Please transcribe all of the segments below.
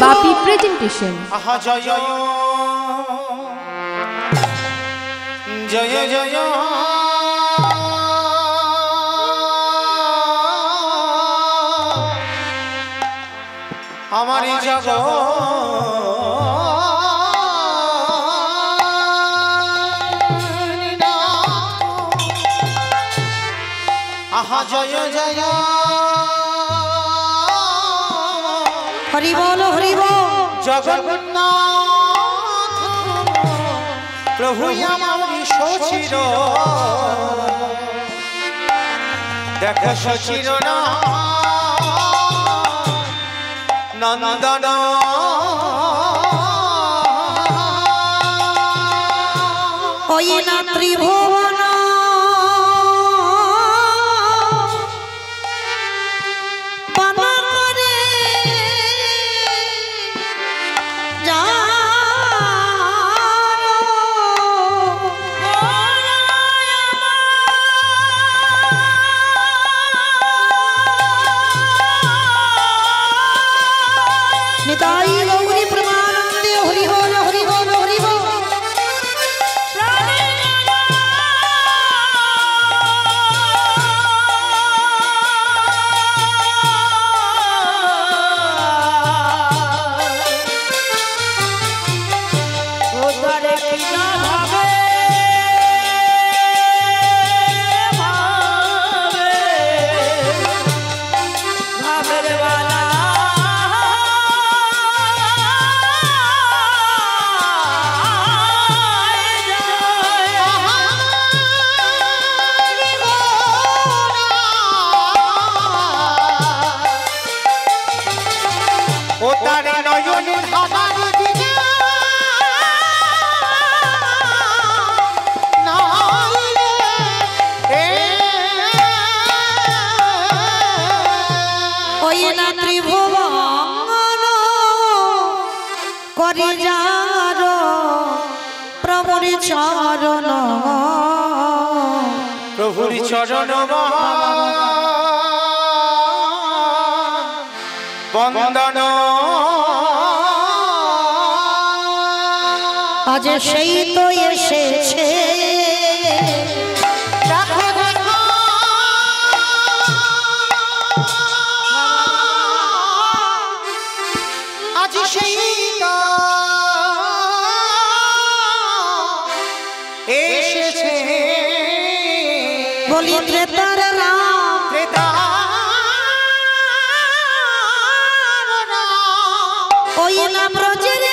বাপি presentation. জয় জয় জয় আমার জগৎ জয় জয় হরি বল জগন্নাথ প্রভু আমার সচির দেখো সচির না নন্দন ওই না ত্রিভুবন প্রভুর চরণ বন্দন আজ সেই তো এসেছে আজ সেই তো এসেছে বলি ত্রেতার রাম ওই না ব্রজের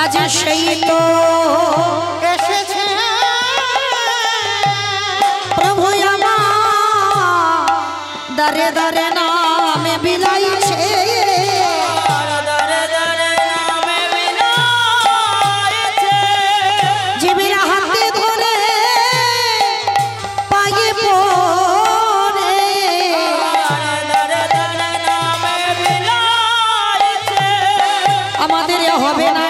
আজ সেই তো এসেছে প্রভু আমার দারে দারে নামে বিলাইছে জীবের হাতে ধরে পায়ে পড়ে আমাদের হবে না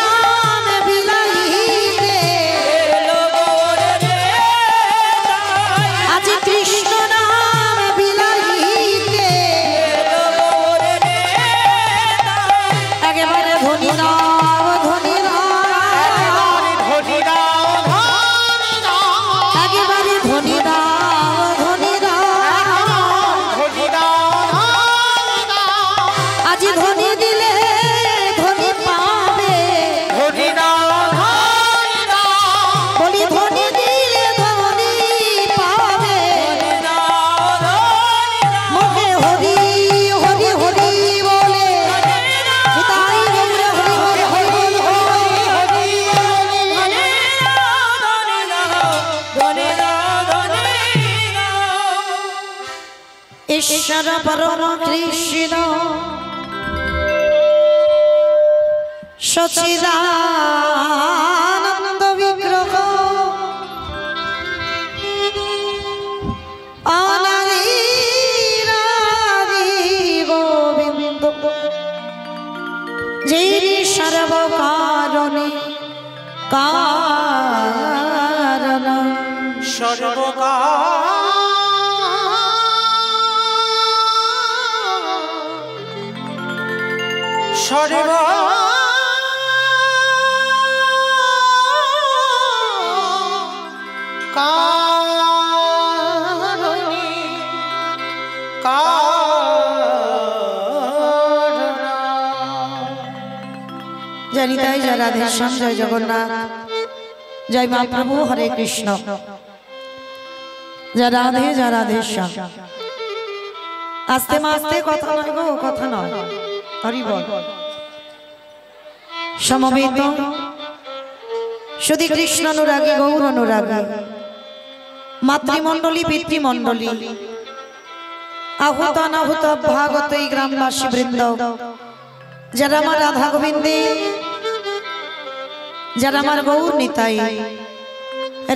হরি হরি বলে ঈশ্বর পরম কৃষ্ণ সচিদানন্দ বিগ্রহ অনাদি গোবিন্দ যিনি সর্বকারণে কারণ সর্ব কারণে জানি তাই জয় রাধেশ্যাম জয় জগন্নাথ জয় মহাপ্রভু হরে কৃষ্ণ জয় রাধেশ্যাম আস্তে মাস্তে কথা নয় গো কথা নয় হরি বল সমবেত শুধু কৃষ্ণ অনুরাগী গৌর অনুরাগী মাতৃমণ্ডলী পিতৃমণ্ডলী আহুত অনাহুত ভাগত এই গ্রামবাসী বৃন্দ যারা আমার রাধা গোবিন্দে যারা আমার গৌর নিতাই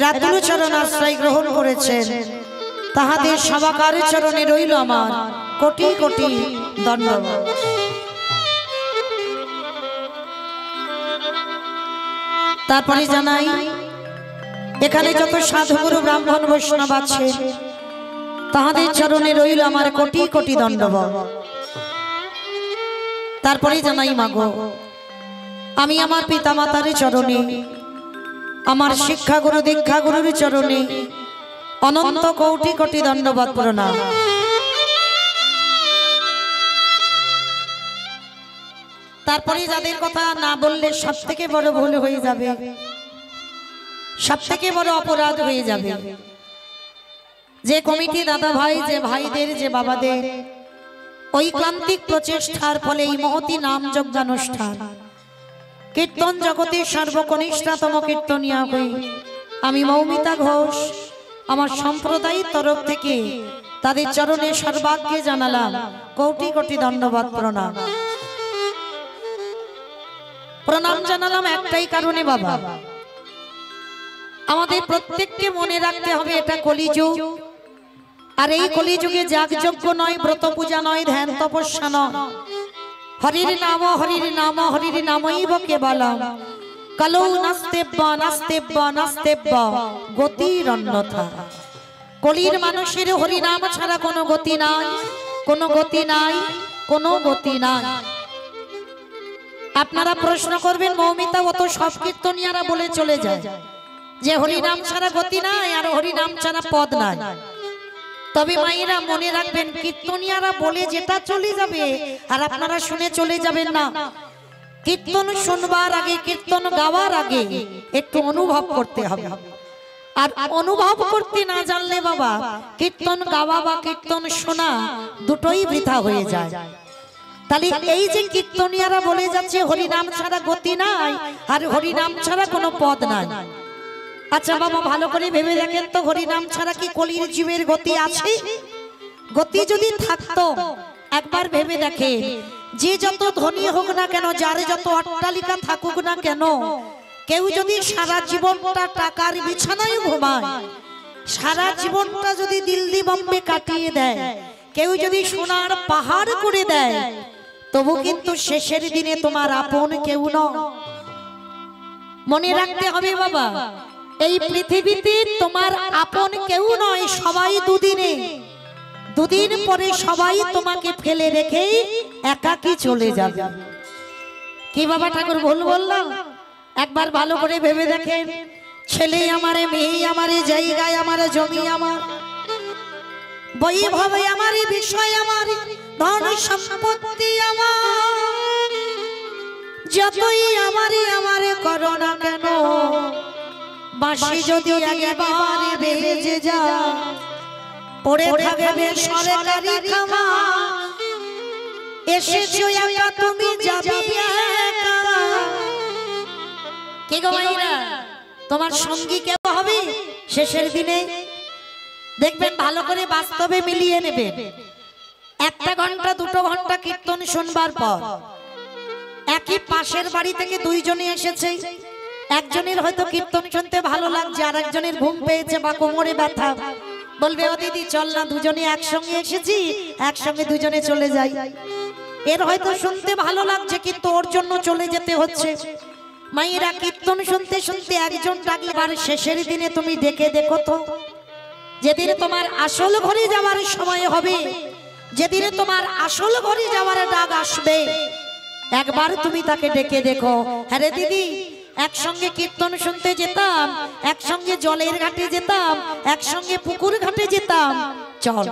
রাতুল চরণ আশ্রয় গ্রহণ করেছেন তাহাদের সবাকার চরণে রইল আমার কোটি কোটি ধন্যবাদ। তারপরে জানাই এখানে যত সাধুগুরু ব্রাহ্মণ বৈষ্ণব আছে তাহাদের চরণে রইল আমার কোটি কোটি দণ্ডবত। তারপরে জানাই মাগো আমি আমার পিতামাতার চরণে আমার শিক্ষাগুরু দীক্ষাগুরুর চরণে অনন্ত কোটি কোটি দণ্ডবত প্রণাম। তারপরে যাদের কথা না বললে সব থেকে বড় ভুল হয়ে যাবে, সব থেকে বড় অপরাধ হয়ে যাবে। যে কমিটি দাদা ভাই যে ভাইদের যে বাবাদের ঐক্লান্তিক প্রচেষ্টার ফলে এই মহতি নাম যজ্ঞানুষ্ঠান কীর্তন জগতের সর্বকনিষ্ঠতম কীর্তনিয়া হই আমি মৌমিতা ঘোষ আমার সম্প্রদায়ের তরফ থেকে তাদের চরণে সর্বাগ্যে জানালাম কোটি কোটি ধন্যবাদ প্রণাম। প্রণাম জানালাম একটাই কারণে বাবা, আমাদের প্রত্যেককে মনে রাখতে হবে এটা কলিযুগ, আর এই কলিযুগে যাগযজ্ঞ নয়, ব্রত পূজা নয়, ধ্যান তপস্যা নয়, হরির নাম হরির নাম হরির নামৈব কেবলম কলৌ নাস্তেব্য নাস্তেব্য নাস্তেব্য গতির অন্যথা। কলির মানুষের হরি নাম ছাড়া কোনো গতি নাই, কোনো গতি নাই, কোনো গতি নাই। আপনারা প্রশ্ন করবেন মৌমিতা ও তো সব কীর্তনিয়ারা বলে চলে যায় যে হরি নাম ছাড়া গতি নাই আর হরি নাম ছাড়া পদ নাই। তবে মায়েরা মনে রাখবেন কীর্তনিয়ারা বলে যেটা চলে যাবে আর আপনারা শুনে চলে যাবেন না। কীর্তন শুনবার আগে কীর্তন গাওয়ার আগে একটু অনুভব করতে হবে, আর অনুভব করতে না জানলে বাবা কীর্তন গাওয়া বা কীর্তন শোনা দুটোই বৃথা হয়ে যায়। তাহলে এই যে কীর্তনিয়ারা বলে যাচ্ছে হরি নাম ছাড়া গতি নাই আর হরি নাম ছাড়া কোনো পদ নাই, আচ্ছা বাবা ভালো করে ভেবে দেখেন তো হরি নাম ছাড়া কি কলির জীবের গতি আছে? গতি যদি থাকতো একবার ভেবে দেখেন, যে যত ধনী হোক না কেন, যার যত অট্টালিকা থাকুক না কেন, কেউ যদি সারা জীবনটা টাকার বিছানায় ঘুমায়, সারা জীবনটা যদি দিল্লি বম্বে কাটিয়ে দেয়, কেউ যদি সোনার পাহাড় করে দেয়, তবু কিন্তু শেষের দিনে তোমার আপন কেউ নয়। মনে রাখতে হবে বাবা, এই পৃথিবীতে তোমার আপন কেউ নয়, সবাই দুদিনে, দুদিন পরে সবাই তোমাকে ফেলে রেখে একাকী চলে যাবে। কি বাবা ঠাকুর ভুল বললাম? একবার ভালো করে ভেবে দেখেন, ছেলে আমারে, মেয়ে আমারে, জায়গায় আমার, জমি আমার, বৈভব আমার, বিষয় আমার, ধন সম্পত্তি আমার, যতই আমারে আমারে করো না কেন, বাঁশি যদি একেবারে বেজে যায়, পড়ে থাকবে সরকারি খামা, এসেছো একা তুমি যাবে একা। কে গো মাইরা, তোমার সঙ্গী কেউ হবে শেষের দিনে? দেখবেন ভালো করে বাস্তবে মিলিয়ে নেবেন। একটা ঘন্টা দুটো ঘন্টা কীর্তন শুনবার পর একই পাশের বাড়ি থেকে দুইজনে এসেছে। একজনের হয়তো কীর্তন শুনতে ভালো লাগছে, আর একজনের ঘুম পেয়েছে বা কোমরে ব্যথা, বলবে ও দিদি চল না দুজনে একসঙ্গে এসেছি, একসঙ্গে দুজনে চলে যাই। এর হয়তো শুনতে ভালো লাগছে কিন্তু ওর জন্য চলে যেতে হচ্ছে। মায়েরা কীর্তন শুনতে শুনতে একজন ডাকবার শেষের দিনে তুমি ডেকে দেখো তো, যেদিনে তোমার আসল ঘরে যাওয়ার সময় হবে, যেদিনে তোমার আসল ঘরে যাওয়ার ডাক আসবে, একবার তুমি তাকে ডেকে দেখো। হ্যাঁ রে দিদি, একসঙ্গে কীর্তন শুনতে যেতাম, একসঙ্গে জলের ঘাটে যেতাম, একসঙ্গে পুকুর ঘাটে যেতাম, চল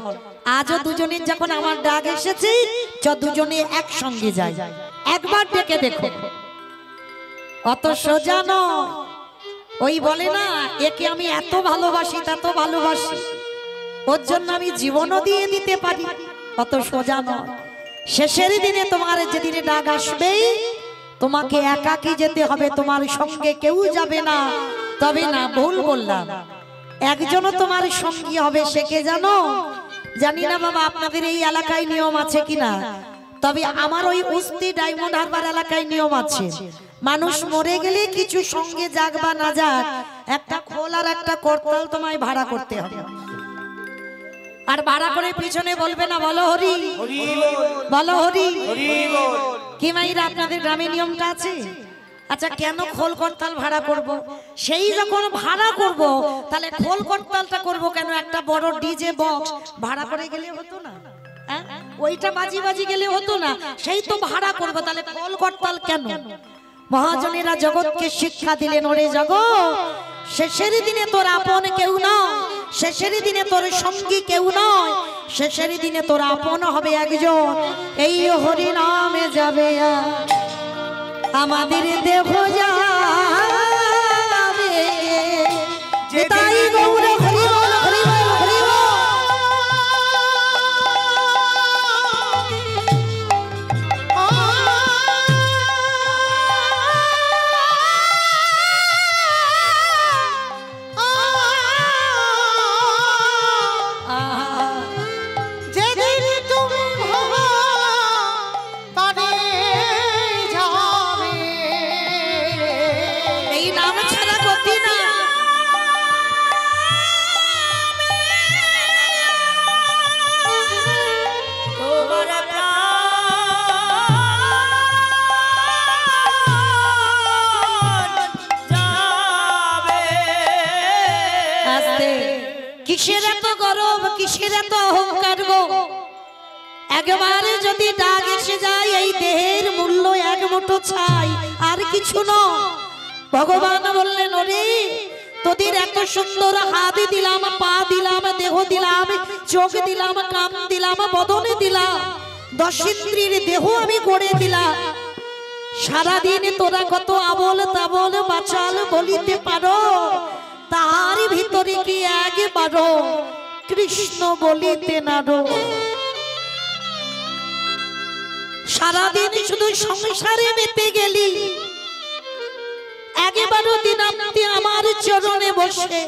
আজও দুজনের যখন আমার ডাক এসেছে চল দুজনে একসঙ্গে যাই, একবার ডেকে দেখো। অত সোজা নয়। ওই বলে না, একে আমি এত ভালোবাসি তত ভালোবাসি, ওর জন্য আমি জীবনও দিয়ে দিতে পারি, অত সোজা নয়। শেষের দিনে তোমার যেদিনে ডাক আসবে তোমাকে একাকী যেতে হবে, তোমার সঙ্গে কেউ যাবে না। তবে না, ভুল বললাম, একজনও তোমার সঙ্গী হবে। সে কে জানো? জানি না বাবা আপনাদের এই এলাকায় নিয়ম আছে কিনা, তবে আমার ওই উস্তি ডায়মন্ড হারবার এলাকায় নিয়ম আছে। মানুষ মরে গেলে কিছু সঙ্গে যাক বা না যাক, একটা খোল আর একটা করতাল তোমায় ভাড়া করতে হবে। আর ভাড়া করে পিছনে বলবে না বলো হরি বলো হরি। কি মাইরা আপনাদের গ্রামে নিয়মটা আছে? আচ্ছা, কেন খোল করতাল ভাড়া করব? সেই যখন ভাড়া করব তাহলে খোল করতালটা করব কেন? একটা বড় ডিজে বক্স ভাড়া করে গেলে হতো না? ওইটা বাজি বাজি গেলে হতো না? সেই তো ভাড়া করব, তাহলে খোল করতাল কেন? মহাজনেরা জগৎকে শিক্ষা দিলেন, ওরে জগৎ, শেষের দিনে তোর আপন কেউ নয়, শেষের দিনে তোর সঙ্গী কেউ নয়, শেষের দিনে তোর আপন হবে একজন। এই হরি নামে যাবে আমাদের দেহ যাবে, তাই গৌর হরি বল হরি বল হরি বল। কিসের এত গরব, কিসের এত অহংকার গো? একবারে যদি ডাক এসে যায়, এই দেহের মূল্য এক মুঠো ছাই, আর কিছু নয়। ভগবান বললেন, ওরে তোদের এত সুন্দর হাত দিলাম, পা দিলাম, দেহ দিলাম, চোখ দিলাম, কান দিলাম, বদনে দিলাম, 10 ইন্দ্রিয়ের দেহ আমি গড়ে দিলাম। সারাদিন তোরা কত আবল তাবল বাচাল বলিতে পারো, তার ভিতরে কি একবারও কৃষ্ণ বলিতে নারো? সারাদিন শুধু সংসারে মেতে গেলি, একবারও দিনান্তে আমার চরণে বসে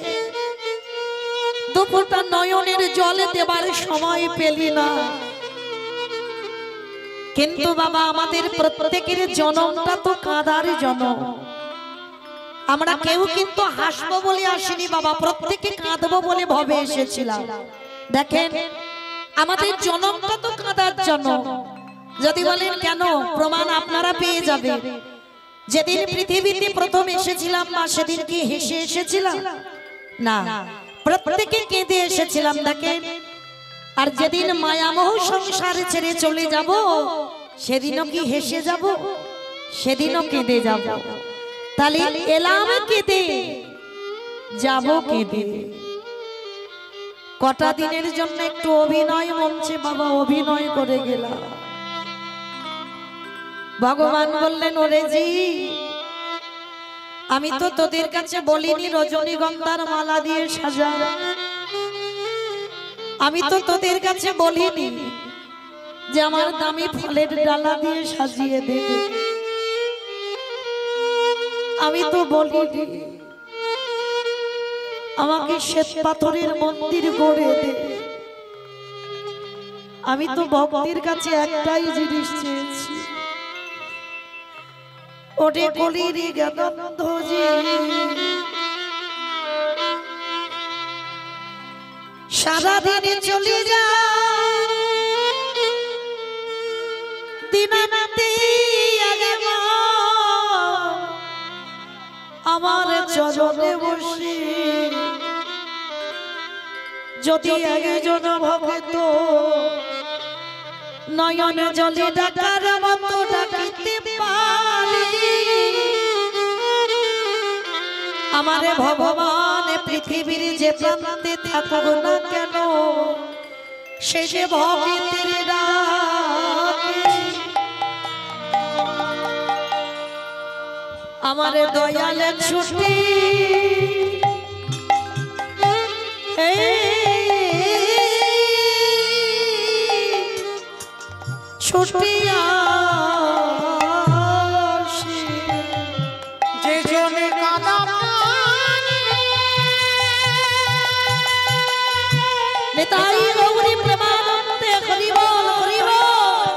দুপুরটা নয়নের জলে দেবার সময় পেলি না। কিন্তু বাবা, আমাদের প্রত্যেকের জনমটা তো কাঁদার জনম। আমরা কেউ কিন্তু হাসবো বলে আসিনি বাবা, প্রত্যেকে কাঁদবো বলে ভবে এসেছিলাম। দেখেন, আমাদের জনমটা তো কাঁদার জনম। যদি বলেন কেন, প্রমাণ আপনারা পেয়ে যাবেন। যেদিন পৃথিবীতে প্রথম এসেছিলাম মা, সেদিন কি হেসে এসেছিলাম? না, প্রত্যেকে কেঁদে এসেছিলাম। দেখেন, আর যেদিন মায়ামোহ সংসারে ছেড়ে চলে যাব, সেদিনও কি হেসে যাব? সেদিনও কেঁদে যাব। তাহলে এলাম কেঁদে, যাব কেঁদে। কটা দিনের জন্য একটু অভিনয় মঞ্চে বাবা অভিনয় করে গেলাম। ভগবান বললেন, ওরে জি, আমি তো তোদের কাছে বলিনি রজনীগন্ধার মালা দিয়ে সাজা, আমি তো তোদের কাছে বলিনি যে আমার দামি ফলের ডালা দিয়ে সাজিয়ে দেবে, আমি তো বলিনি আমাকে শ্বেত পাথরের মন্দির গড়ে দে, আমি তো ভক্তির কাছে একটাই জিনিস চেয়েছি, ওরে কলির জ্ঞানন্ধজি সারাদিনে চলে যা দিনানাতে আগে মা আমার চরণে বসে যদি একজন ভক্ত নয়ন জলে ডাকার মতো ডাকিতে পারে, আমারে ভগবান পৃথিবীর যে প্রান্তে থাকুক না কেন সে যে ভক্তের ডাকে আমারে দয়াল ছুটি ছুটিয়া যে জনে কাদা নেতাই গৌরী প্রেমানন্দে হরি বল হরি বল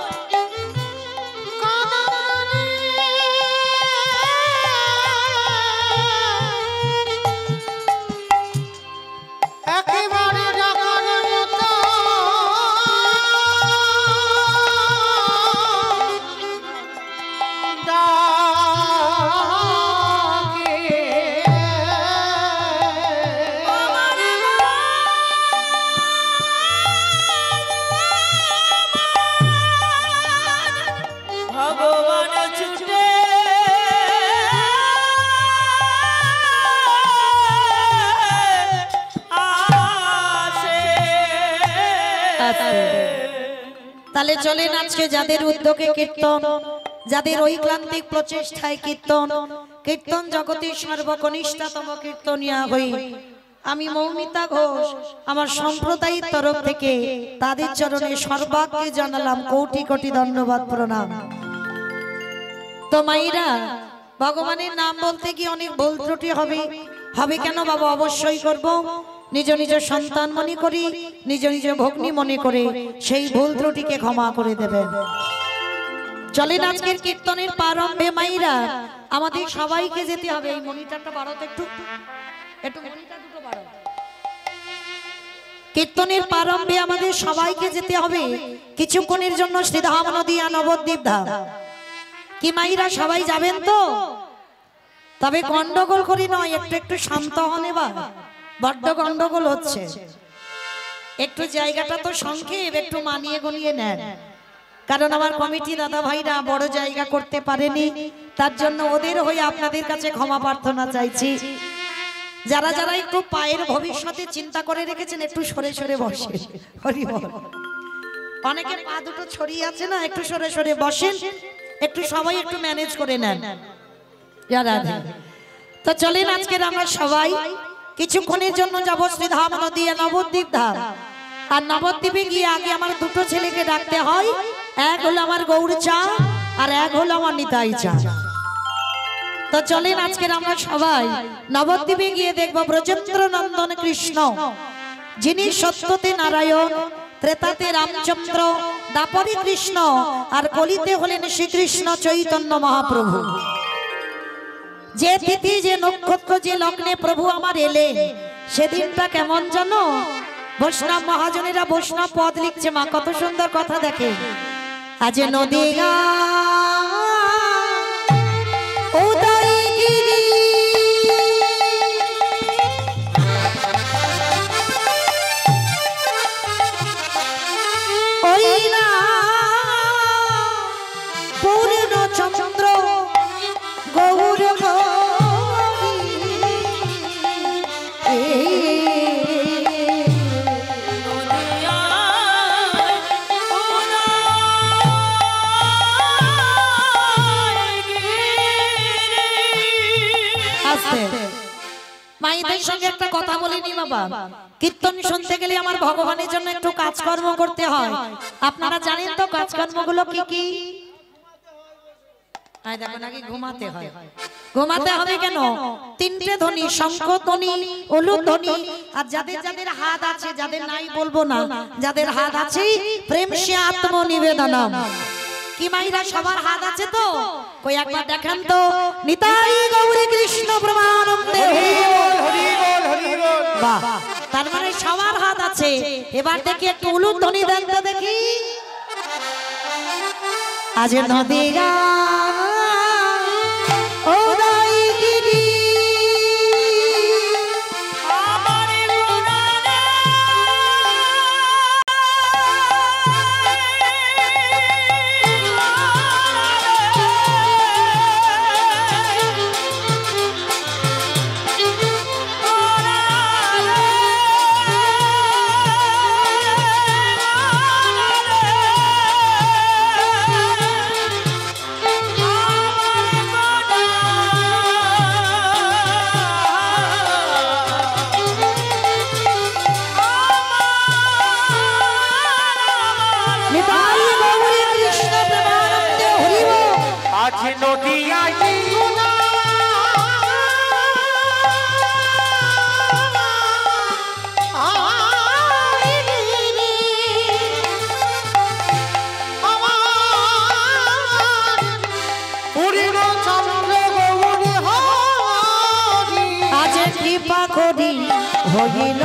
একেবারে ডাকার মতো ভগবান ছুটে তাহলে চলেন আজকে যাদের উদ্যোগে কীর্তন, যাদের ঐক্লান্তিক প্রচেষ্টায় কীর্তন, কীর্তন জগতের সর্বকনিষ্ঠতম কীর্তনিয়া হই আমি মৌমিতা ঘোষ আমার সম্প্রদায়ের তরফ থেকে তাদের চরণে সর্বাগ্রে জানালাম কোটি কোটি ধন্যবাদ প্রণাম। তো মাইরা ভগবানের নাম বলতে গিয়ে অনেক ভুল ত্রুটি হবে কেন বাবা? অবশ্যই করব। নিজ নিজ সন্তান মনে করি, নিজ নিজ ভগ্নী মনে করে সেই ভুল ত্রুটিকে ক্ষমা করে দেবেন। চলেন আজকের কীর্তনের প্রারম্ভে মাইরা আমাদের সবাইকে যেতে হবে। এই মনিটরটা বাড়াও তো একটু, একটু মনিটর দুটো বাড়াও। কীর্তনের প্রারম্ভে আমাদের সবাইকে যেতে হবে কিছুক্ষণের জন্য শ্রীধাম নদিয়া নবদ্বীপ ধাম। কি মাইরা সবাই যাবেন তো? তবে গন্ডগোল করি নয়, একটু একটু শান্ত হন। এবার বড্ড গন্ডগোল হচ্ছে, একটু জায়গাটা তো সংক্ষেপ, একটু মানিয়ে গনিয়ে নেন। কারণ আমার কমিটি দাদা ভাইরা বড় জায়গা করতে পারেনি, তার জন্য ওদের হয়ে আপনাদের কাছে ক্ষমা প্রার্থনা চাইছি। যারা যারা একটু পায়ের ভবিষ্যতে চিন্তা করে রেখেছেন একটু সরে সরে বসেন। হরি বল। অনেকের পা দুটো ছড়িয়ে আছে না, একটু সরে সরে বসেন, একটু সবাই একটু ম্যানেজ করে নেন। তো চলেন আজকের আমরা সবাই কিছুক্ষণের জন্য যাব শ্রীধাম নদিয়া নবদ্বীপ ধাম। আর নবদ্বীপে গিয়ে আগে আমার দুটো ছেলেকে ডাকতে হয়, এক হলো আমার গৌর চা আর এক হলো আমার নিতাই চা। তো চলেন আজকের আমরা সবাই নবদ্বীপে গিয়ে দেখব ব্রজেন্দ্র নন্দন কৃষ্ণ, যিনি সত্যতে নারায়ণ, ত্রেতাতে রামচন্দ্র, দাপরে কৃষ্ণ আর কলিতে হলেন শ্রীকৃষ্ণ চৈতন্য মহাপ্রভু। যে তিথি, যে নক্ষত্র, যে লগ্নে প্রভু আমার এলেন সেদিনটা কেমন জানো? বৈষ্ণব মহাজনেরা বৈষ্ণব পদ লিখছে মা, কত সুন্দর কথা দেখে। আজ নদিয়া উদয়গিরি ওইরা পূর্ণ চন্দ্র গৌর মায়েদের সঙ্গে একটা কথা বলিনি বাবা, কীর্তন শুনতে গেলে আমার ভগবানের জন্য একটু কাজকর্ম করতে হয়। আপনারা জানেন তো কাজকর্মগুলো কি কি? দেখো নাকি ঘুমাতে হয়। ঘুমাতে হবে কেন? তিনটে ধ্বনি, শঙ্খ ধ্বনি, উলুধ্বনি ধ্বনি। আর যাদের যাদের হাত আছে, যাদের নাই বলবো না, যাদের হাত আছে প্রেম সে আত্মনিবেদনম। কি মাইরা সবার হাত আছে তো? কই একবার দেখান তো। নিতাই গৌরী কৃষ্ণ প্রেমানন্দে। বাহ, তার মানে সবার হাত আছে। এবার দেখি একটু উলুধ্বনি দেন তো দেখি। আজ নদী হইল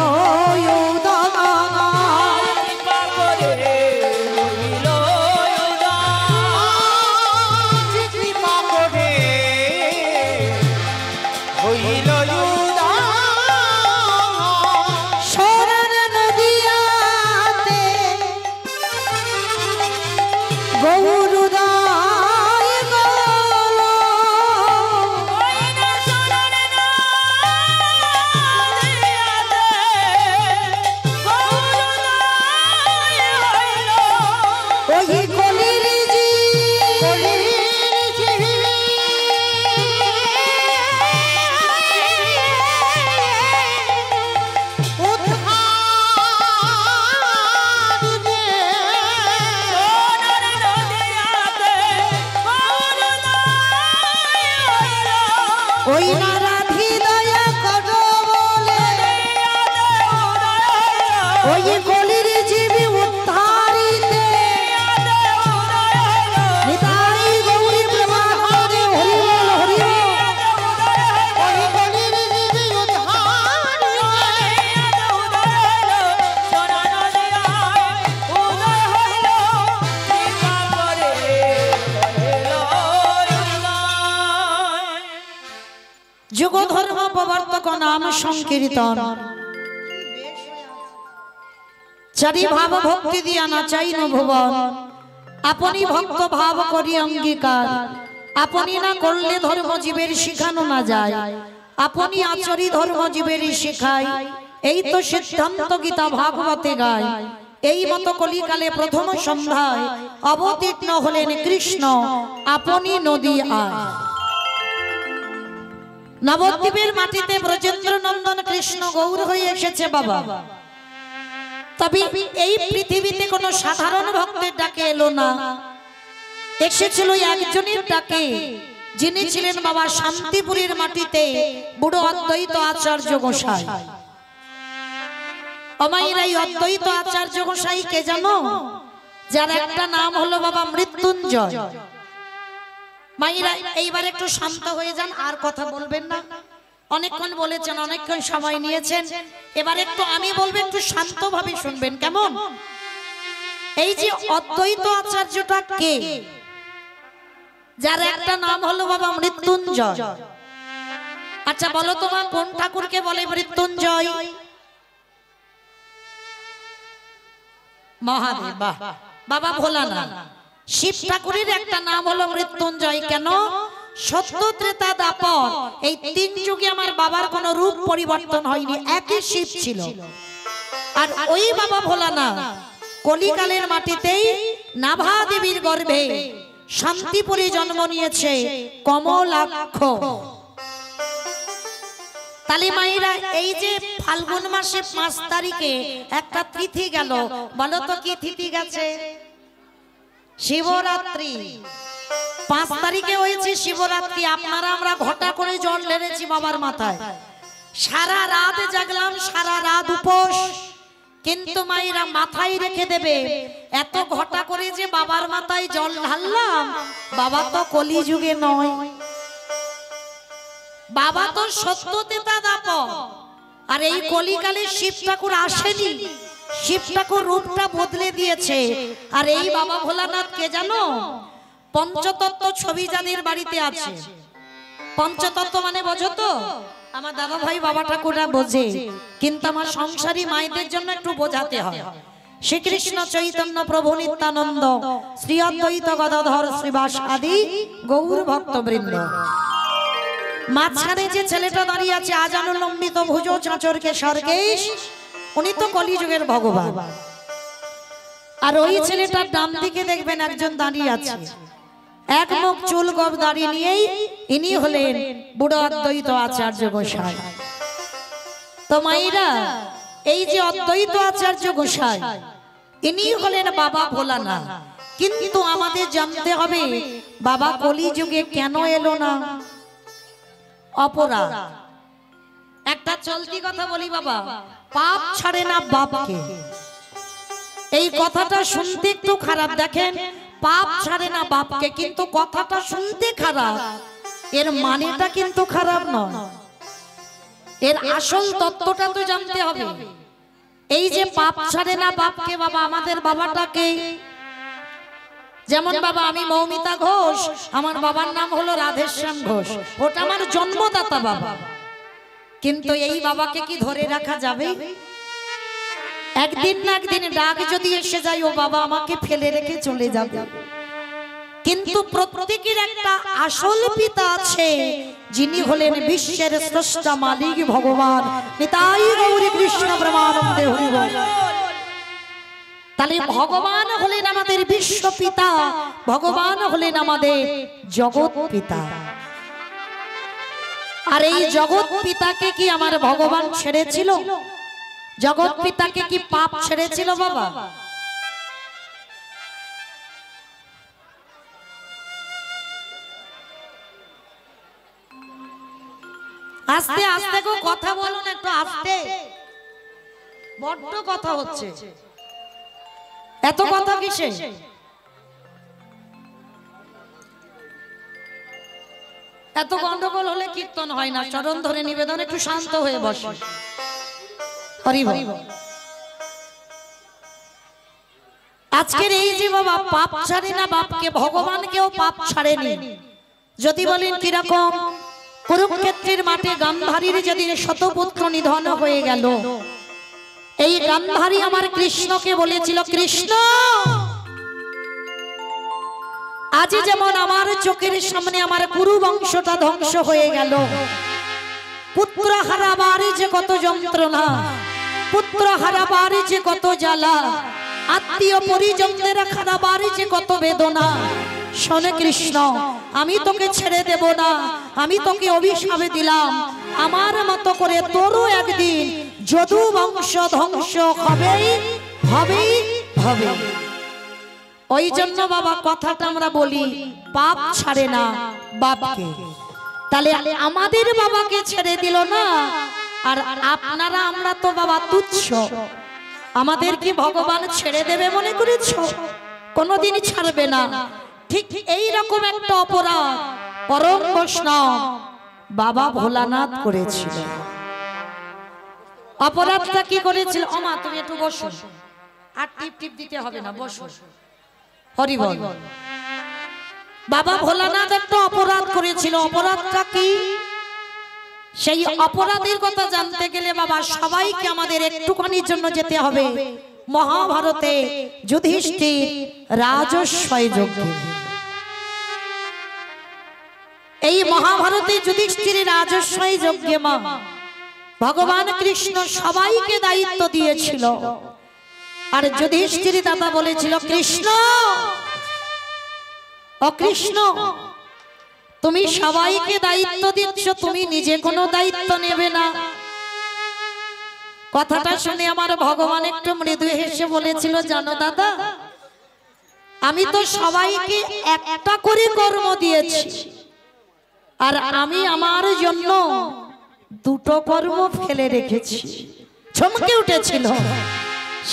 যুগ ধর্ম প্রবর্তক নাম সংকীর্তন। চারি ভাব ভক্তি দিয়া না চাইন ভুবন। আপনি ভক্ত ভাব করি অঙ্গীকার। আপনি না করলে ধর্ম জীবের শিখানো না যায়। আপনি আচরি ধর্ম জীবের শিখায়। এই তো সিদ্ধান্ত গীতা ভাগবতে গায়। এই মতো কলিকালে প্রথম সন্ধ্যায় অবতীর্ণ হলেন কৃষ্ণ। আপনি নদী আয়। নবদ্বীপের মাটিতে ব্রজেন্দ্র নন্দন কৃষ্ণ গৌর হয়ে এসেছে বাবা। তবে এই পৃথিবীতে কোনো সাধারণ ভক্তের ডাকে এলো না, এসেছিল একজনের ডাকে, যিনি ছিলেন বাবা শান্তিপুরের মাটিতে বুড়ো অদ্বৈত আচার্য গোসাই। অমাইরা এই অদ্বৈত আচার্য গোসাই কে জানো? যার একটা নাম হলো বাবা মৃত্যুঞ্জয়। মাইরা এইবার একটু শান্ত হয়ে যান, আর কথা বলবেন না। অনেকক্ষণ বলেছেন, অনেকক্ষণ সময় নিয়েছেন। এবার একটু আমি বলবো, একটু শান্তভাবে শুনবেন, কেমন? এই যে অদ্বৈত আচার্যটা কে? যার একটা নাম হলো বাবা মৃত্যুঞ্জয়। আচ্ছা বলো তোমার কোন ঠাকুরকে বলে মৃত্যুঞ্জয়? মহাদেব। বাবা ভোলানাথ। শিব ঠাকুরের একটা নাম হলো মৃত্যুঞ্জয়। কেন? সত্য ত্রেতা দ্বাপর এই তিন যুগে আমার বাবার কোনো রূপ পরিবর্তন হয়নি, একই শিব ছিল। আর ওই বাবা ভোলানাথ কলিকালের মাটিতেই নাভা দেবীর গর্ভে শান্তিপুরে জন্ম নিয়েছে কমলাক্ষ। তালি মায়েরা, এই যে ফাল্গুন মাসে 5 তারিখে একটা তিথি গেল, বলো তো কি তিথি গেছে? শিবরাত্রি। 5 তারিখে হয়েছে শিবরাত্রি, আপনারা আমরা ঘটা করে জল ঢেলেছি বাবার মাথায়, সারা রাত জাগলাম, সারা রাত উপোস, কিন্তু মায়েরা মাথায় রেখে দেবে এত ঘটা করে যে বাবার মাথায় জল ঢাললাম, বাবা তো কলিযুগে নয়, বাবা তো সত্যতেতা দাপক। আর এই কলিকালে শিব ঠাকুর আসেনি, শিব ঠাকুর রূপটা বদলে দিয়েছে। আর এই বাবা ভোলানাথ কে জানো? পঞ্চতত্ত্ব ছবি যাদের বাড়িতে আছে, পঞ্চতত্ত্ব মানে বোঝো তো? আমার দাদা ভাই বাবা ঠাকুররা বোঝে, কিন্তু আমার সংসারী মায়েদের জন্য একটু বোঝাতে হয়। শ্রীকৃষ্ণ চৈতন্য প্রভু নিত্যানন্দ শ্রী অদ্বৈত গদাধর শ্রীবাস আদি গৌর ভক্তবৃন্দ। মাঝখানে যে ছেলেটা দাঁড়িয়ে আছে আজানুলম্বিত ভুজ চাঁচর কেশরকেশ, উনি তো কলিযুগের ভগবান। আর ওই ছেলেটার ডান দিকে দেখবেন একজন দাঁড়িয়ে আছে, এক মুখ চুল গব দাঁড়িয়ে নিয়েই ইনি হলেন বুড়ো অদ্বৈত আচার্য গোসাই। তো মায়েরা, এই যে অদ্বৈত আচার্য গোসাই ইনি হলেন বাবা ভোলানাথ। কিন্তু আমাদের জানতে হবে বাবা কলিযুগে কেন এলো না? অপরাধ। একটা চলতি কথা বলি বাবা, পাপ ছাড়ে না বাপকে। এই কথাটা শুনতে একটু খারাপ, দেখেন, পাপ ছাড়ে না বাপকে, কিন্তু কথাটা শুনতে খারাপ, এর মানেটা কিন্তু খারাপ নয়। এর আসল তত্ত্বটা তো জানতে হবে। এই যে পাপ ছাড়ে না বাপকে, বাবা আমাদের বাবাটাকে, যেমন বাবা আমি মৌমিতা ঘোষ, আমার বাবার নাম হলো রাধেশ্যাম ঘোষ, ওটা আমার জন্মদাতা বাবা। কিন্তু এই বাবাকে কি ধরে রাখা যাবে? একদিন না একদিন ডাক যদি এসে যায়, ও বাবা আমাকে ফেলে রেখে চলে যাবে। কিন্তু প্রত্যেকের একটা আসল পিতা আছে, যিনি হলেন বিশ্বের স্রষ্টা মালিক ভগবান। নিতাই গৌরী কৃষ্ণ প্রেমানন্দে হরি বল। তাহলে ভগবান হলেন আমাদের বিশ্ব পিতা, ভগবান হলেন আমাদের জগৎ পিতা। আর এই জগৎ পিতাকে কি আমার ভগবান ছেড়েছিল? জগৎ পিতাকে কি পাপ ছেড়েছিল বাবা? আস্তে আস্তে গো কথা বলুন, একটু আস্তে, বড্ড কথা হচ্ছে। এত কথা কিসে? এত গন্ডগোল হলে কীর্তন হয় না। চরণ ধরে নিবেদন, একটু শান্ত হয়ে বসে। হরি বল। আজকের এই যে বাবা পাপ ছাড়ে না বাপকে, ভগবানকেও পাপ ছাড়েনি। যদি বলেন কিরকম? কুরুক্ষেত্রের মাঠে গান্ধারীর যেদিন শতপুত্র নিধন হয়ে গেল, এই গান্ধারী আমার কৃষ্ণকে বলেছিল, কৃষ্ণ আজ যেমন আমার চোখের সামনে আমার কুরু বংশটা ধ্বংস হয়ে গেল, পুত্র হারাবার যে কত যন্ত্রণা, পুত্র হারাবার যে কত জ্বালা, আত্মীয় পরিজনদের হারাবার যে কত বেদনা, শোনে কৃষ্ণ, আমি তোকে ছেড়ে দেব না, আমি তোকে অভিশাপ দিলাম, আমার মতো করে তোরও একদিন যদু বংশ ধ্বংস হবেই হবেই হবে। ওই জন্য বাবা কথাটা আমরা বলি, পাপ ছাড়ে না বাপকে। তাহলে আমাদের বাবাকে ছেড়ে দিল না, আর আপনারা আমরা তো বাবা তুচ্ছ, আমাদের কি ভগবান ছেড়ে দেবে মনে করেছ? কোনোদিন ছাড়বে না। ঠিক এই রকম একটা অপরাধ পরম বৈষ্ণব বাবা ভোলানাথ করেছিল। অপরাধটা কি করেছিল? ও মা তুমি একটু বসো, আর টিপ টিপ দিতে হবে না, বসো। হরি বল। বাবা ভোলানাথ একটা অপরাধ করেছিল। অপরাধটা কি? সেই অপরাধের কথা জানতে গেলে বাবা সবাইকে আমাদের একটুখানির জন্য যেতে হবে মহাভারতে যুধিষ্ঠির রাজস্বয় যজ্ঞে। এই মহাভারতে যুধিষ্ঠির রাজস্বয় যজ্ঞে মা ভগবান কৃষ্ণ সবাইকে দায়িত্ব দিয়েছিল। আর যুধিষ্ঠির দাদা বলেছিল, কৃষ্ণ ও কৃষ্ণ, তুমি সবাইকে দায়িত্ব দিচ্ছ, তুমি নিজে কোনো দায়িত্ব নেবে না। কথাটা শুনে আমার ভগবান একটু মৃদু হেসে বলেছিল, জানো দাদা, আমি তো সবাইকে একটা করে কর্ম দিয়েছি, আর আমি আমার জন্য দুটো কর্ম ফেলে রেখেছি। চমকে উঠেছিল,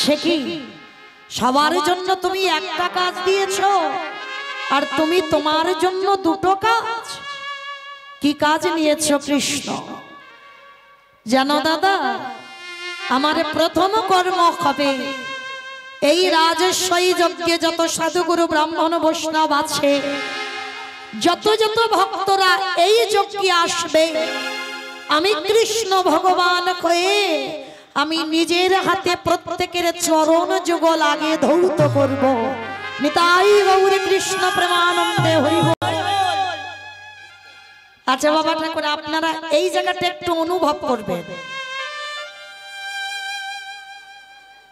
সে কি সবার জন্য তুমি একটা কাজ দিয়েছো আর তুমি তোমার জন্য দুটো কাজ? কি কাজ নিয়েছো কৃষ্ণ? জানো দাদা, আমার প্রথম কর্ম হবে এই রাজস্বী যজ্ঞে যত সাধুগুরু ব্রাহ্মণ বৈষ্ণব আছে, যত যত ভক্তরা এই যজ্ঞে আসবে, আমি কৃষ্ণ ভগবান হয়ে আমি নিজের হাতে প্রত্যেকের চরণ যুগল আগে ধৌত করব। নিতাই গৌর কৃষ্ণ প্রেমানন্দে হরি বল। আচ্ছা বাবা ঠাকুর, আপনারা এই জায়গাটা একটু অনুভব করবেন,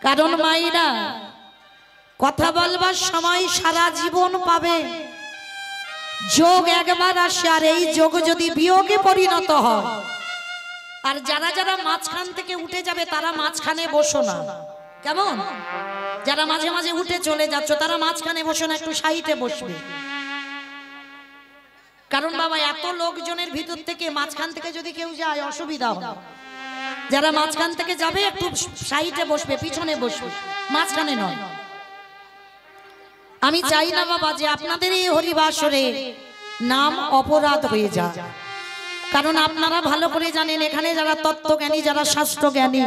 কারণ মায়েরা কথা বলবার সময় সারা জীবন পাবে। যোগ একবার আসে, আর এই যোগ যদি বিয়োগে পরিণত হয়, আর যারা যারা মাঝখান থেকে উঠে যাবে তারা মাঝখানে বসো না, কেমন? যারা মাঝে মাঝে উঠে চলে যাচ্ছ তারা মাঝখানে বসো না, একটু সাইডে বসবে। কারণ বাবা এত লোকজনের ভিতর থেকে মাঝখান থেকে যদি কেউ যায় অসুবিধা হবে। যারা মাঝখান থেকে যাবে একটু সাইডে বসবে, পিছনে বসবে, মাঝখানে নয়। আমি চাই না বাবা যে আপনাদের এই হরিবাসরে নাম অপরাধ হয়ে যায়, কারণ আপনারা ভালো করে জানেন এখানে যারা তত্ত্বজ্ঞানী, যারা শাস্ত্র জ্ঞানী,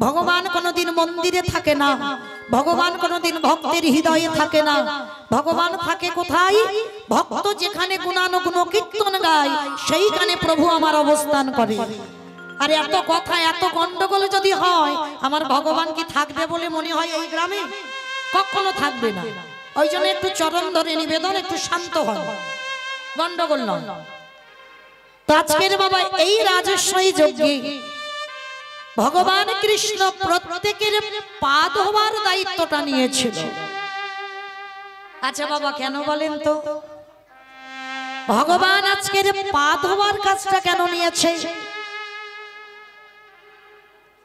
ভগবান কোনোদিন মন্দিরে থাকে না, ভগবান কোনোদিন ভক্তের হৃদয়ে থাকে না। ভগবান থাকে কোথায়? ভক্ত যেখানে গুণানুগুণ কীর্তন গায় সেইখানে প্রভু আমার অবস্থান করে। আর এত কথা এত গন্ডগোল যদি হয়, আমার ভগবান কি থাকবে বলে মনে হয় এই গ্রামে? কখনো থাকবে না। ওই জন্য একটু চরণ ধরে নিবেদন, একটু শান্ত হন, গন্ডগোল নয়। তো আজকের বাবা এই রাজস্বী যজ্ঞে ভগবান কৃষ্ণ প্রত্যেকের পা ধোবার দায়িত্বটা নিয়েছিল। আচ্ছা বাবা, কেন বলেন তো? ভগবান আজকের পা ধোবার কাজটা কেন নিয়েছে?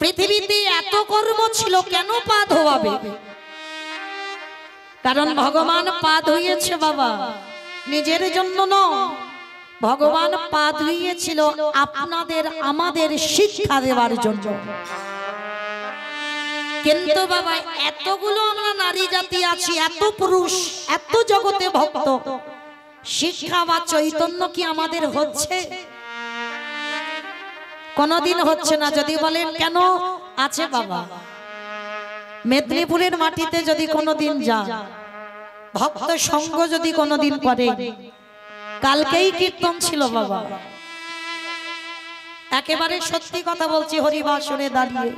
পৃথিবীতে এত কর্ম ছিল, কেন পা ধোয়াবে? কারণ ভগবান পা ধুইয়েছে বাবা নিজের জন্য নয়, ভগবান পা ধুইয়েছিল আপনাদের আমাদের শিক্ষা দেওয়ার জন্য। কিন্তু বাবা এতগুলো আমরা নারী জাতি আছি, এত পুরুষ, এত জগতে ভক্ত, শিক্ষা বা চৈতন্য কি আমাদের হচ্ছে? কোনদিন হচ্ছে না। যদি বলেন কেন? আছে বাবা, মেদিনীপুরের মাটিতে যদি কোনোদিন যা, ভক্ত সঙ্গ যদি কোনোদিন করে, কালকেই কীর্তন ছিল বাবা, একেবারে সত্যি কথা বলছি, হরিবাসরে দাঁড়িয়ে।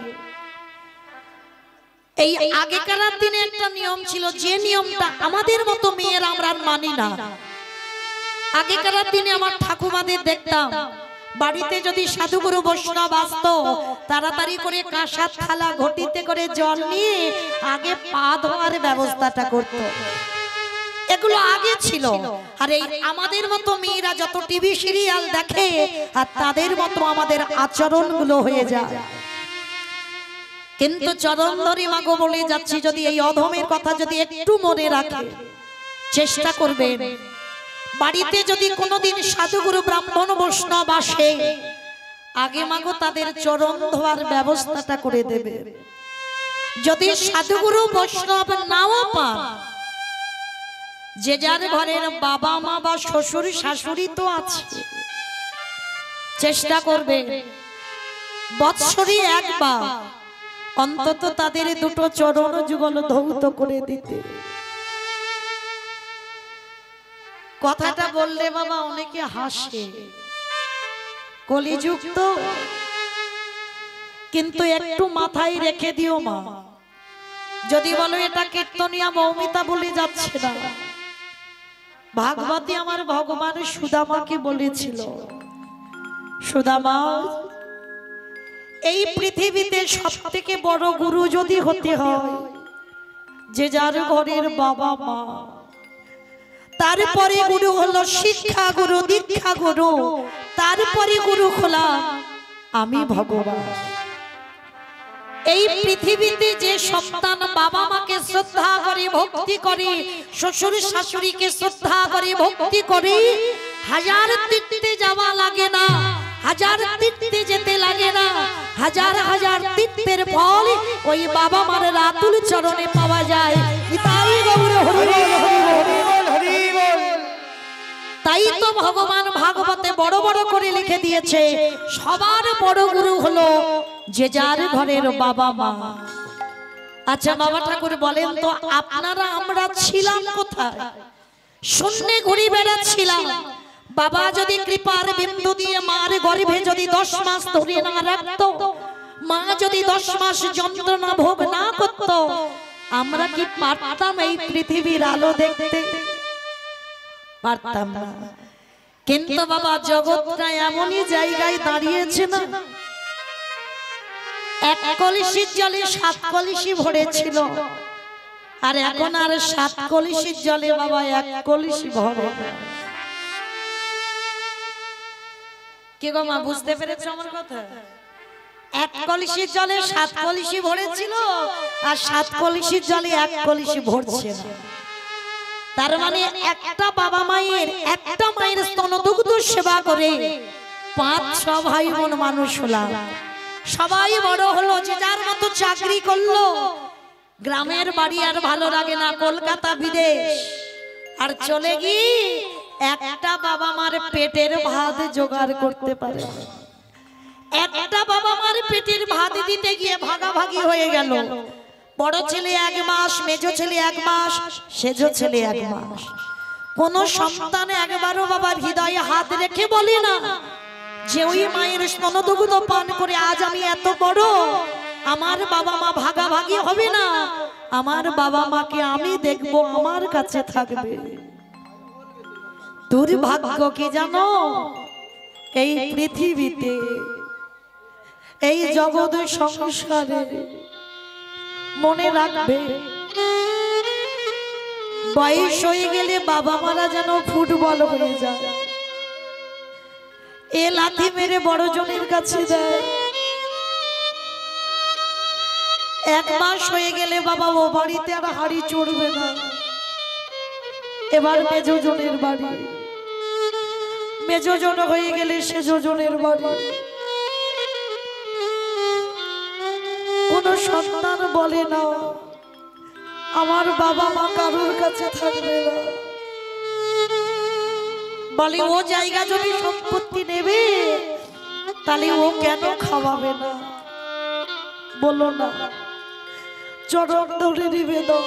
এই আগেকার দিনে একটা নিয়ম ছিল, যে নিয়মটা আমাদের মতো মেয়েরা আমরা মানি না। আগেকার দিনে আমার ঠাকুমাদের দেখতাম বাড়িতে যদি সাধুগুরু বৈষ্ণব আসতো, তাড়াতাড়ি করে কাঁসার থালা ঘটিতে করে জল নিয়ে আগে পা ধোয়ার ব্যবস্থাটা করত। এগুলো আগে ছিল। আর এই আমাদের মতো মেয়েরা যত টিভি সিরিয়াল দেখে, আর তাদের মতো আমাদের আচরণগুলো হয়ে যায়। কিন্তু চরণ ধরে মাগো বলে যাচ্ছি, যদি এই অধমের কথা যদি একটু মনে রাখে, চেষ্টা করবেন বাড়িতে যদি কোনোদিন সাধুগুরু ব্রাহ্মণ বৈষ্ণব আসে, আগে মাগো তাদের চরণ ধোয়ার ব্যবস্থাটা করে দেবে। যদি সাধুগুরু বৈষ্ণব নাও পান, যে যার ঘরের বাবা মা বা শ্বশুর শাশুড়ি তো আছে, চেষ্টা করবে বৎসরে একবার অন্তত তাদের দুটো চরণ যুগল ধৌত করে দিতে। কথাটা বললে বাবা অনেকে হাসে, কলিযুগ তো, কিন্তু একটু মাথায় রেখে দিও মা, যদি বলো এটা কীর্তনিয়া মৌমিতা বলে যাচ্ছে না, ভাগবতী আমার ভগবান সুদামাকে বলেছিল, সুদামা এই পৃথিবীতে সবথেকে বড় গুরু যদি হতে হয়, যে যার ঘরের বাবা মা, তারপরে গুরু হলো শিক্ষা গুরু, দীক্ষা গুরু, তারপরে গুরু হলাম আমি ভগবান। এই পৃথিবীতে যে সন্তান বাবা মাকে শ্রদ্ধা করে ভক্তি করে, শ্বশুর শাশুড়িকে শ্রদ্ধা করে ভক্তি করে, হাজার তীর্থে যাওয়া লাগে না, হাজার তীর্থে যেতে লাগে না, হাজার হাজার তীর্থের ফল ওই বাবা মার রাতুল চরণে পাওয়া যায়। তাই গৌর হরি বল। তাই তো ভগবান ভাগবতে বড় বড় করে লিখে দিয়েছে, সবার বড় গুরু হলো যে যার ঘরের বাবা মা। আচ্ছা বাবা ঠাকুর বলেন তো, আপনারা আমরা ছিলাম কোথায়? শূন্যে ঘুরি বেড়াচ্ছিলাম। বাবা যদি কৃপার বিন্দু দিয়ে মার গর্ভে যদি 10 মাস ধরে না রাখতো, মা যদি 10 মাস যন্ত্রণা ভোগ না করত, আমরা কি পারতাম এই পৃথিবীর আলো দেখতে? পারতাম না। কিন্তু বাবা জগৎটা এমনই জায়গায় দাঁড়িয়েছে না, এক কলসির জলে 7 কলসি ভরেছিল, আর এখন আর 7 কলসির জলে বাবা 1 কলসি ভরে। কি গো মা, বুঝতে পেরেছো আমার কথা? 1 কলসির জলে 7 কলসি ভরেছিল, আর 7 কলসির জলে 1 কলসি ভরছে না। তার মানে একটা বাবা মায়ের, একটা মায়ের স্তনদুগ্ধ সেবা করে 5-6 ভাই বোন মানুষ হলাম। সবাই বড় হলো, যে যার মতো চাকরি করলো। গ্রামের বাড়ি আর ভালো লাগে না, কলকাতা বিদেশ। আর চলে গিয়ে একটা বাবা মার পেটের ভাত জোগাড় করতে পারে। একটা বাবা মার পেটের ভাত দিতে গিয়ে ভাগাভাগি হয়ে গেল। বড় ছেলে 1 মাস, মেজো ছেলে 1 মাস, সেজো ছেলে 1 মাস। কোন সন্তান একবারও বাবার হৃদয়ে হাত রেখে বলে না যে ওই মায়ের স্তনদুগ্ধ পান করে আজ আমি এত বড়, আমার বাবা মা ভাগাভাগি হবে না, আমার বাবা মাকে আমি দেখবো, আমার কাছে থাকবে। দুর্ভাগ্য কি জানো, এই পৃথিবীতে, এই জগৎ সংসারে মনে রাখবে, বয়স হয়ে গেলে বাবা মারা যেন ফুটবল হয়ে যায়। এ লাথি মেরে বড় জনের কাছে দেয়। 1 মাস হয়ে গেলে বাবা ও বাড়িতে আর হাড়ি চড়বে না, এবার মেজো জনের বাড়ি। মেজো জন হয়ে গেলে সেজো জনের বাড়ি। কোন সন্তান বলে না আমার বাবা মা কারোর কাছে থাকবে না, বলে ও জায়গা যদি সম্পত্তি নেবে তাহলে ও কেন খাওয়াবে না? বলো না, চরণ ধরে নিবেদন।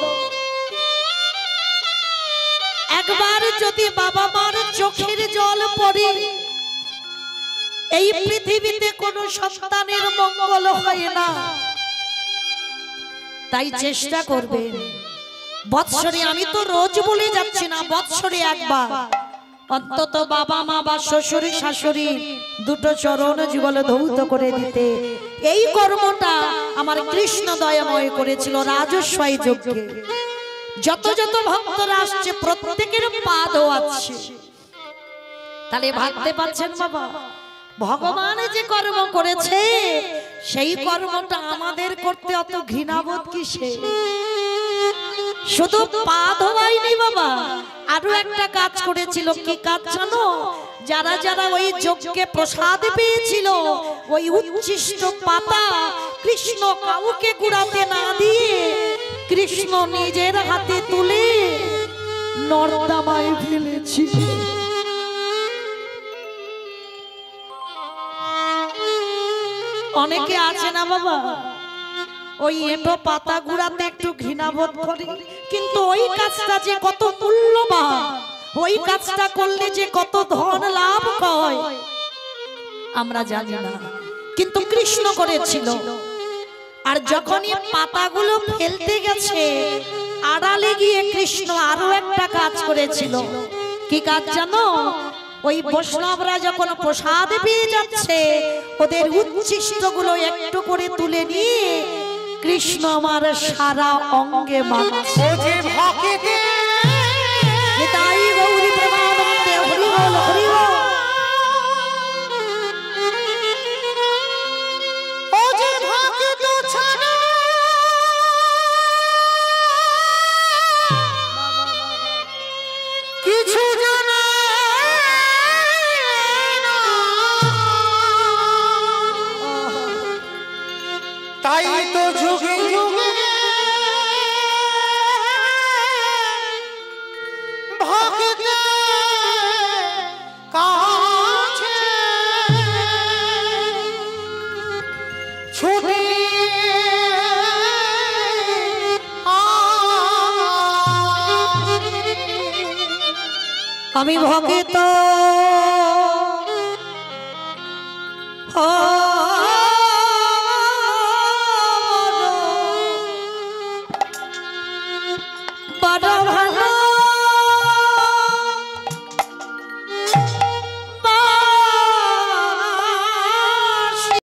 একবার যদি বাবা মার চোখের জল পড়ে, এই পৃথিবীতে কোন সন্তানের মঙ্গল হয় না। তাই চেষ্টা করবেন বৎসরে, আমি তো রোজ বলে যাচ্ছি না, বৎসরে একবার অন্তত বাবা মা বা শ্বশুর শাশুড়ি 2টো চরণ যুগল ধৌত করে দিতে। এই কর্মটা আমার কৃষ্ণ দয়াময় করেছিল রাজস্বই যজ্ঞে। যত যত ভক্তরা আসছে প্রত্যেকের পা ধোয়াচ্ছে। তাহলে ভাবতে পারছেন বাবা, ভগবান যে কর্ম করেছে সেই কর্মটা আমাদের করতে অত ঘৃণাবোধ কিসে? শুধু পা ধোয়াইনি বাবা, আরো একটা কাজ করেছিল। কি কাজ জানো? যারা যারা ওই যজ্ঞে প্রসাদ পেয়েছিল, ওই উচ্ছিষ্ট পাতা কৃষ্ণ কাউকে কুড়াতে না দিয়ে কৃষ্ণ নিজের হাতে তুলে নর্দমায় ফেলেছিল। অনেকে আছে না বাবা, ওই এঁটো পাতা গুড়াতে একটু ঘৃণাবোধ করে, কিন্তু ওই কাজটা যে কত মূল্যবান, ওই কাজটা করলে যে কত ধন লাভ হয় আমরা জানি না, কিন্তু কৃষ্ণ করেছিল। আর যখনই পাতাগুলো ফেলতে গেছে, আড়ালে গিয়ে কৃষ্ণ আরো একটা কাজ করেছিল। কি কাজ জানো? ওই বৈষ্ণবরা যখন প্রসাদ পেয়ে যাচ্ছে, ওদের উচ্ছিষ্ট গুলো একটু করে তুলে নিয়ে কৃষ্ণ আমার সারা অঙ্গে মাখছে। তাই গৌরী প্রেমানন্দে হরি বল হরি বল। ও যে ভক্ত ছাড়া আমি ভক্ত